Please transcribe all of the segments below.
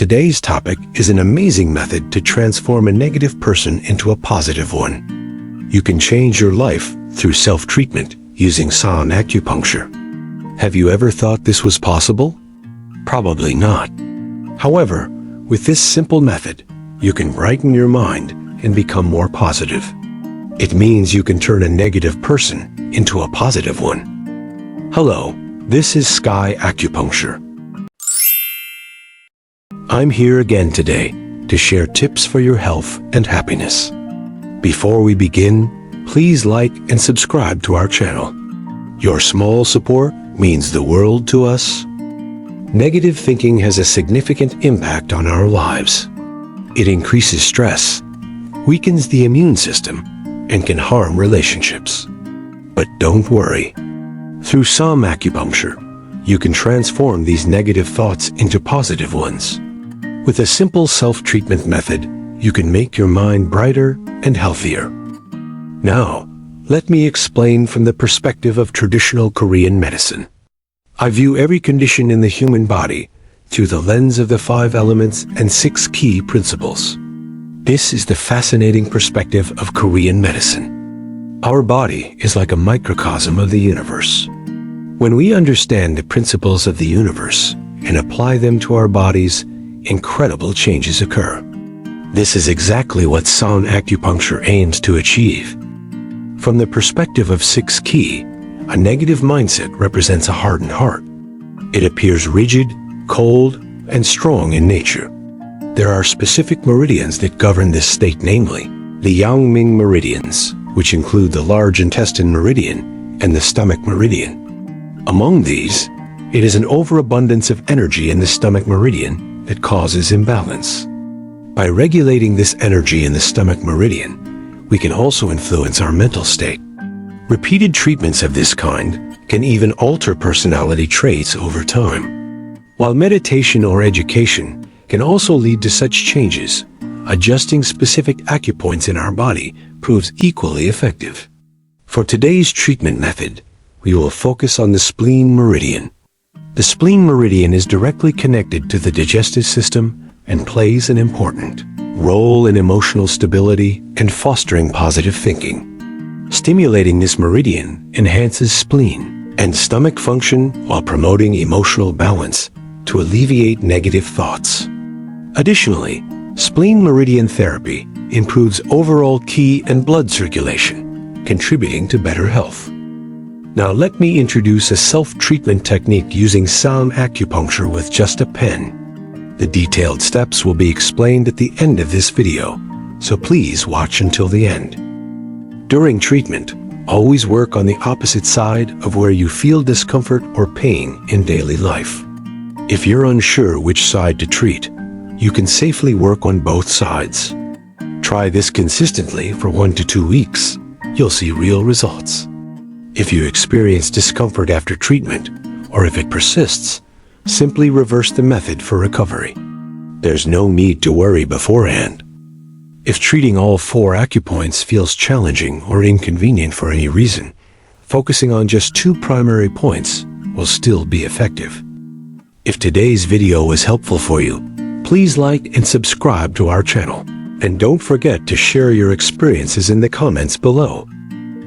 Today's topic is an amazing method to transform a negative person into a positive one. You can change your life through self-treatment using Self-Acupuncture. Have you ever thought this was possible? Probably not. However, with this simple method, you can brighten your mind and become more positive. It means you can turn a negative person into a positive one. Hello, this is Sky Acupuncture. I'm here again today to share tips for your health and happiness. Before we begin, please like and subscribe to our channel. Your small support means the world to us. Negative thinking has a significant impact on our lives. It increases stress, weakens the immune system, and can harm relationships. But don't worry. Through Self-Acupuncture, you can transform these negative thoughts into positive ones. With a simple self-treatment method, you can make your mind brighter and healthier. Now, let me explain from the perspective of traditional Korean medicine. I view every condition in the human body through the lens of the 5 elements and 6 key principles. This is the fascinating perspective of Korean medicine. Our body is like a microcosm of the universe. When we understand the principles of the universe and apply them to our bodies, incredible changes occur. This is exactly what Self-Acupuncture aims to achieve. From the perspective of 6 key, a negative mindset represents a hardened heart. It appears rigid, cold, and strong in nature. There are specific meridians that govern this state, namely, the Yang-Ming meridians, which include the large intestine meridian and the stomach meridian. Among these, it is an overabundance of energy in the stomach meridian that causes imbalance. By regulating this energy in the stomach meridian, we can also influence our mental state. Repeated treatments of this kind can even alter personality traits over time. While meditation or education can also lead to such changes, adjusting specific acupoints in our body proves equally effective. For today's treatment method, we will focus on the spleen meridian. The spleen meridian is directly connected to the digestive system and plays an important role in emotional stability and fostering positive thinking. Stimulating this meridian enhances spleen and stomach function while promoting emotional balance to alleviate negative thoughts. Additionally, spleen meridian therapy improves overall qi and blood circulation, contributing to better health. Now let me introduce a self-treatment technique using Self-Acupuncture with just a pen. The detailed steps will be explained at the end of this video, so please watch until the end. During treatment, always work on the opposite side of where you feel discomfort or pain in daily life. If you're unsure which side to treat, you can safely work on both sides. Try this consistently for 1 to 2 weeks. You'll see real results. If you experience discomfort after treatment, or if it persists, simply reverse the method for recovery. There's no need to worry beforehand. If treating all 4 acupoints feels challenging or inconvenient for any reason, focusing on just 2 primary points will still be effective. If today's video was helpful for you, please like and subscribe to our channel. And don't forget to share your experiences in the comments below.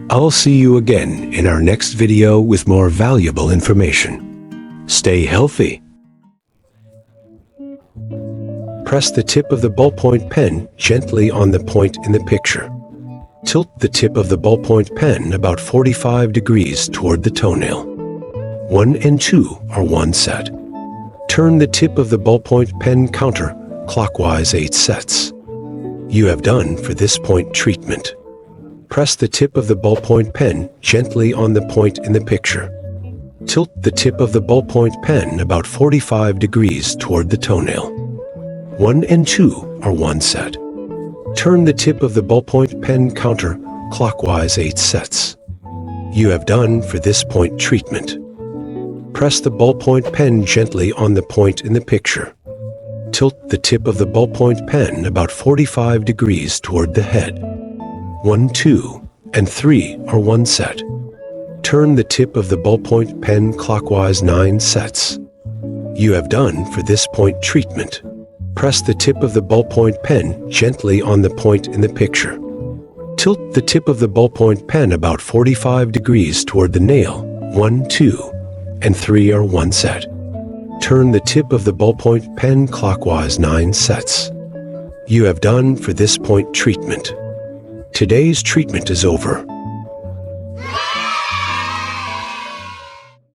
I'll see you again in our next video with more valuable information. Stay healthy. Press the tip of the ballpoint pen gently on the point in the picture. Tilt the tip of the ballpoint pen about 45 degrees toward the toenail. 1 and 2 are one set. Turn the tip of the ballpoint pen counter clockwise 8 sets. You have done for this point treatment. Press the tip of the ballpoint pen gently on the point in the picture. Tilt the tip of the ballpoint pen about 45 degrees toward the toenail. 1 and 2 are one set. Turn the tip of the ballpoint pen counter clockwise 8 sets. You have done for this point treatment. Press the ballpoint pen gently on the point in the picture. Tilt the tip of the ballpoint pen about 45 degrees toward the head. 1, 2, and 3 are one set. Turn the tip of the ballpoint pen clockwise 9 sets. You have done for this point treatment. Press the tip of the ballpoint pen gently on the point in the picture. Tilt the tip of the ballpoint pen about 45 degrees toward the nail. 1, 2, and 3 are 1 set. Turn the tip of the ballpoint pen clockwise 9 sets. You have done for this point treatment. Today's treatment is over.